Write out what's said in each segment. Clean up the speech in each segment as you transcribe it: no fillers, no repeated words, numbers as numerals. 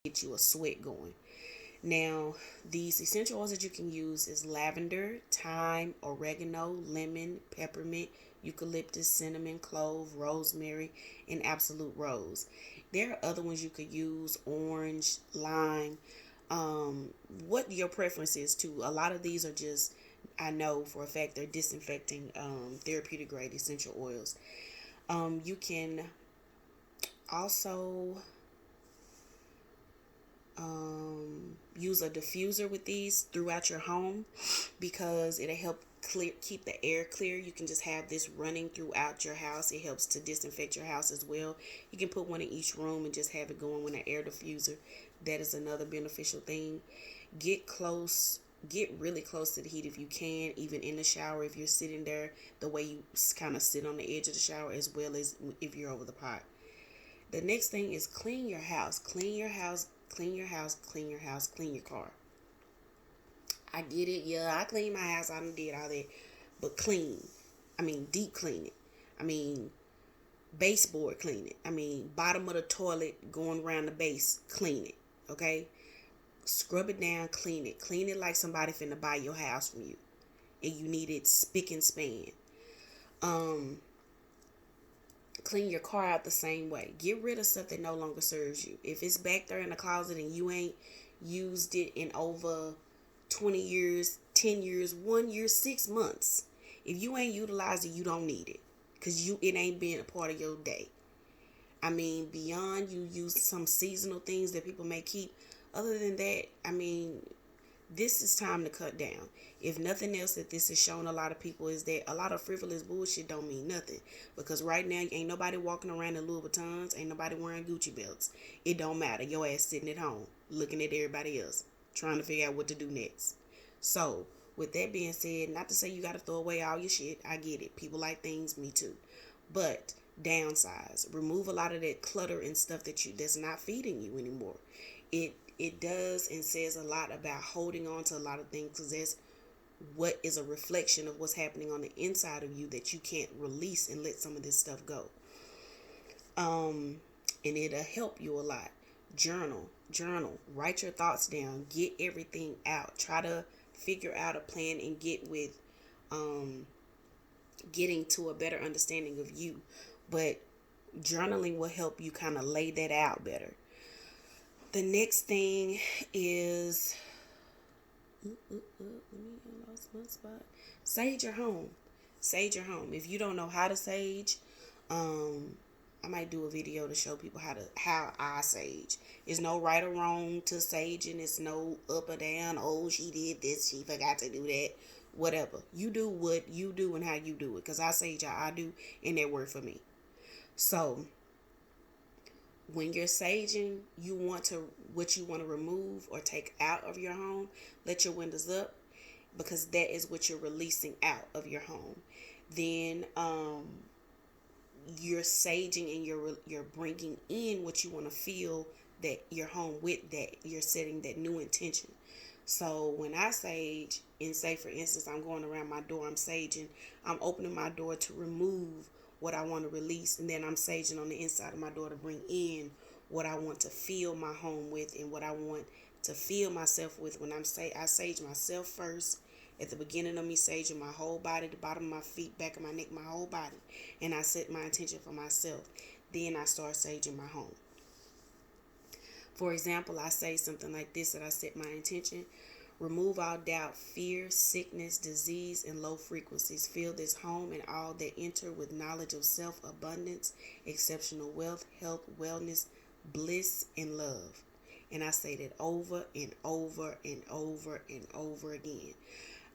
get you a sweat going. Now, these essential oils that you can use is lavender, thyme, oregano, lemon, peppermint, eucalyptus, cinnamon, clove, rosemary, and absolute rose. There are other ones you could use, orange, lime, what your preference is too. A lot of these are just, I know for a fact, they're disinfecting, therapeutic grade essential oils. You can also use a diffuser with these throughout your home because it'll help keep the air clear. You can just have this running throughout your house. It helps to disinfect your house as well. You can put one in each room and just have it going with an air diffuser. That is another beneficial thing. Get really close to the heat if you can, even in the shower if you're sitting there, the way you kind of sit on the edge of the shower, as well as if you're over the pot. The next thing is clean your house. Clean your house, clean your house, clean your house, clean your car. I get it. Yeah, I clean my house. I done did all that. But clean. I mean, deep clean it. I mean, baseboard clean it. I mean, bottom of the toilet going around the base, clean it. Okay? Scrub it down, clean it. Clean it like somebody finna buy your house from you. And you need it spick and span. Clean your car out the same way. Get rid of stuff that no longer serves you. If it's back there in the closet and you ain't used it in over 20 years, 10 years, 1 year, 6 months, if you ain't utilized it, you don't need it. Because it ain't been a part of your day. I mean, beyond you use some seasonal things that people may keep. Other than that, I mean, this is time to cut down. If nothing else that this has shown a lot of people is that a lot of frivolous bullshit don't mean nothing. Because right now, ain't nobody walking around in Louis Vuittons. Ain't nobody wearing Gucci belts. It don't matter. Your ass sitting at home, looking at everybody else, trying to figure out what to do next. So, with that being said, not to say you got to throw away all your shit. I get it. People like things, me too. But downsize. Remove a lot of that clutter and stuff that's not feeding you anymore. It does and says a lot about holding on to a lot of things, because that's what is a reflection of what's happening on the inside of you that you can't release and let some of this stuff go. And it'll help you a lot. Journal, write your thoughts down, get everything out. Try to figure out a plan and get with getting to a better understanding of you. But journaling will help you kind of lay that out better. The next thing is sage your home. Sage your home. If you don't know how to sage, I might do a video to show people how I sage. There's no right or wrong to saging. It's no up or down. Oh, she did this, she forgot to do that. Whatever. You do what you do and how you do it. Because I sage how I do, and that worked for me. So when you're saging, what you want to remove or take out of your home, let your windows up, because that is what you're releasing out of your home. Then you're saging and you're bringing in what you want to feel that your home with, that you're setting that new intention. So when I sage, and say for instance I'm going around my door, I'm saging, I'm opening my door to remove what I want to release, and then I'm saging on the inside of my door to bring in what I want to fill my home with and what I want to fill myself with. When I sage myself first. At the beginning of me saging, my whole body, the bottom of my feet, back of my neck, my whole body, and I set my intention for myself. Then I start saging my home. For example, I say something like this, that I set my intention: remove all doubt, fear, sickness, disease, and low frequencies. Fill this home and all that enter with knowledge of self, abundance, exceptional wealth, health, wellness, bliss, and love. And I say that over and over and over and over again.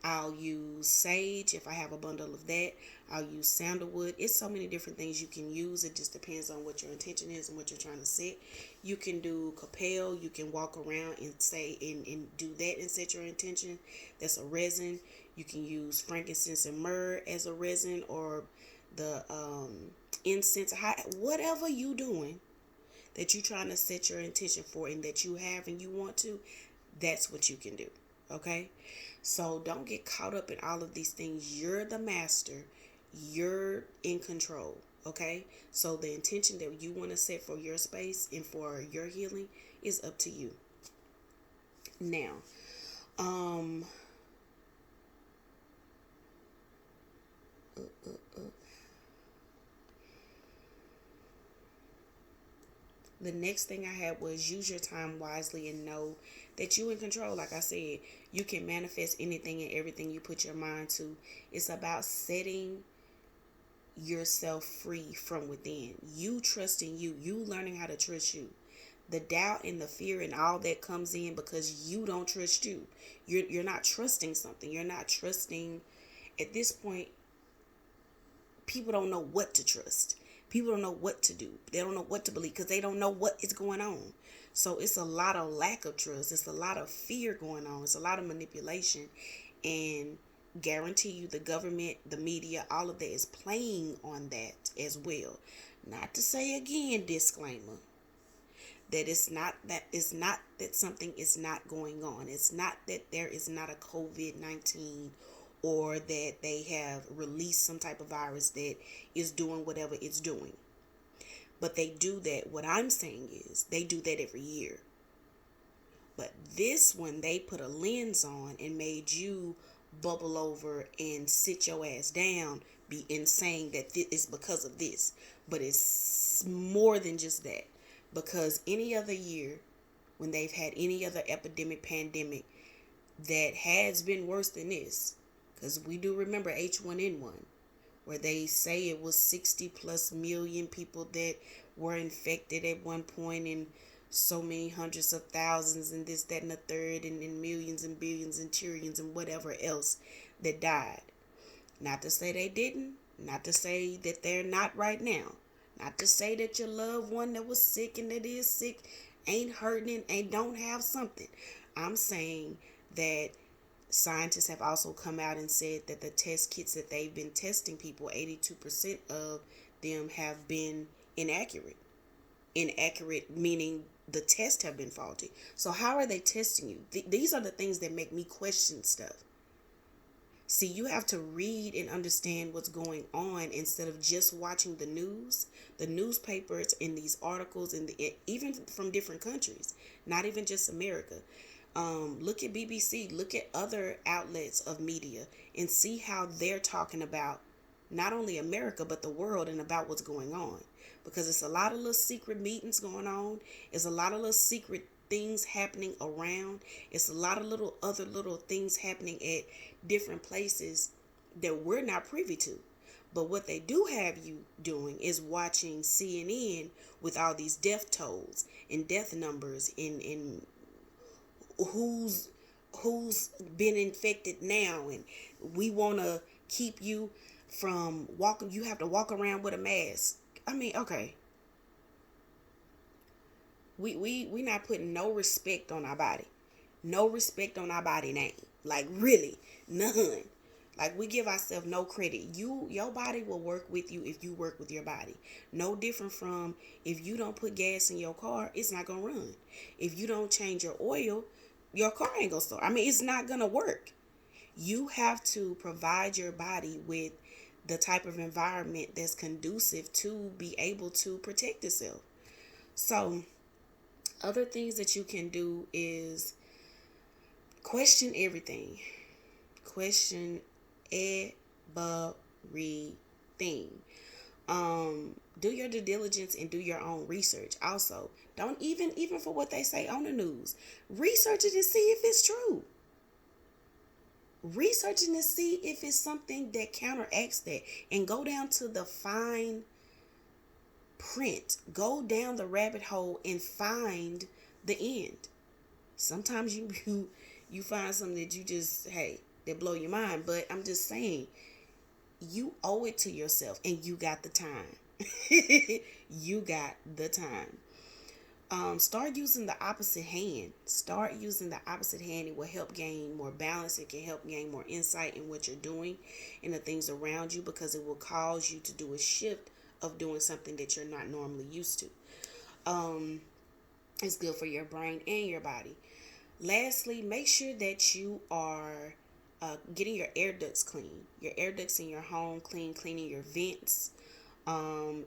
I'll use sage if I have a bundle of that. I'll use sandalwood. It's so many different things you can use. It just depends on what your intention is and what you're trying to set. You can do capel. You can walk around and say and do that and set your intention. That's a resin. You can use frankincense and myrrh as a resin, or the incense. Whatever you doing that you're trying to set your intention for and that you have and you want to, that's what you can do. Okay? So don't get caught up in all of these things. You're the master. You're in control. Okay? So the intention that you want to set for your space and for your healing It's up to you. Now, um, the next thing I had was use your time wisely and know that you in control. Like I said, you can manifest anything and everything you put your mind to. It's about setting yourself free from within. You trusting you. You learning how to trust you. The doubt and the fear and all that comes in because you don't trust you. You're not trusting something. You're not trusting. At this point, people don't know what to trust. People don't know what to do. They don't know what to believe because they don't know what is going on. So it's a lot of lack of trust. It's a lot of fear going on. It's a lot of manipulation. And guarantee you the government, the media, all of that is playing on that as well. Not to say again, disclaimer, that it's not that something is not going on. It's not that there is not a COVID-19 or that they have released some type of virus that is doing whatever it's doing. But they do that. What I'm saying is they do that every year. But this one, they put a lens on and made you bubble over and sit your ass down in saying that it's because of this. But it's more than just that. Because any other year, when they've had any other epidemic, pandemic that has been worse than this, because we do remember H1N1, where they say it was 60 plus million people that were infected at one point, and so many hundreds of thousands, and this, that, and the third, and millions and billions and trillions and whatever else that died. Not to say they didn't, not to say that they're not right now. Not to say that your loved one that was sick and that is sick ain't hurting and don't have something. I'm saying that scientists have also come out and said that the test kits that they've been testing people, 82% of them have been inaccurate. Inaccurate meaning the tests have been faulty. So how are they testing you? These are the things that make me question stuff. See, you have to read and understand what's going on instead of just watching the news, the newspapers, and these articles, and even from different countries, not even just America. Look at BBC, look at other outlets of media, and see how they're talking about not only America, but the world and about what's going on. Because it's a lot of little secret meetings going on. It's a lot of little secret things happening around. It's a lot of little things happening at different places that we're not privy to. But what they do have you doing is watching CNN with all these death tolls and death numbers and who's been infected now, and we want to keep you from walking. You have to walk around with a mask. I mean, okay. We not putting no respect on our body. No respect on our body name. Like really, none. Like we give ourselves no credit. Your body will work with you if you work with your body. No different from if you don't put gas in your car, it's not gonna run. If you don't change your oil, your car ain't gonna start. I mean, it's not gonna work. You have to provide your body with the type of environment that's conducive to be able to protect itself. So other things that you can do is question everything. Question everything. Do your due diligence and do your own research. Also, don't even for what they say on the news, research it and see if it's true. Research it and see if it's something that counteracts that, and go down to the fine print. Go down the rabbit hole and find the end. Sometimes you find something that you just, hey, that blow your mind. But I'm just saying, you owe it to yourself, and you got the time. You got the time. Start using the opposite hand. Start using the opposite hand. It will help gain more balance. It can help gain more insight in what you're doing and the things around you, because it will cause you to do a shift of doing something that you're not normally used to. It's good for your brain and your body. Lastly, make sure that you are getting your air ducts clean. Your air ducts in your home clean, cleaning your vents.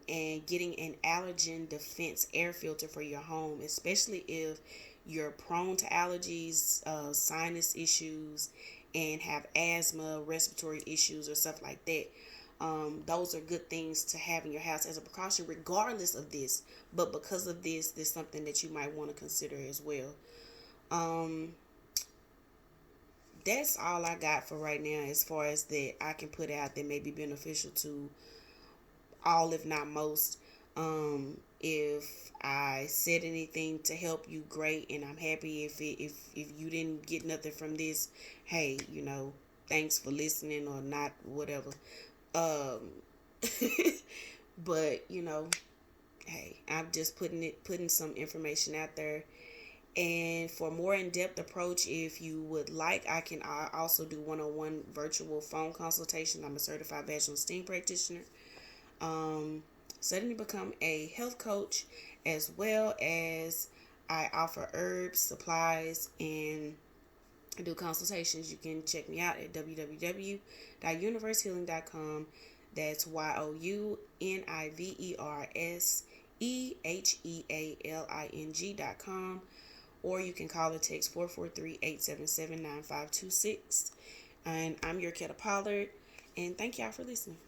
and getting an allergen defense air filter for your home, especially if you're prone to allergies, sinus issues, and have asthma, respiratory issues, or stuff like that. Those are good things to have in your house as a precaution, regardless of this. But because of this is something that you might want to consider as well. Um, that's all I got for right now, as far as that I can put out that may be beneficial to all, if not most. If I said anything to help you, great, and I'm happy. If you didn't get nothing from this, hey, thanks for listening or not, whatever. Um, but hey, I'm just putting some information out there. And for more in-depth approach, if you would like, I can also do one-on-one virtual phone consultation. I'm a certified vaginal steam practitioner. Suddenly become a health coach, as well as I offer herbs, supplies, and do consultations. You can check me out at www.youniversehealing.com. That's youniversehealing.com. Or you can call or text 443-877-9526. And I'm your Ketta Pollard, and thank y'all for listening.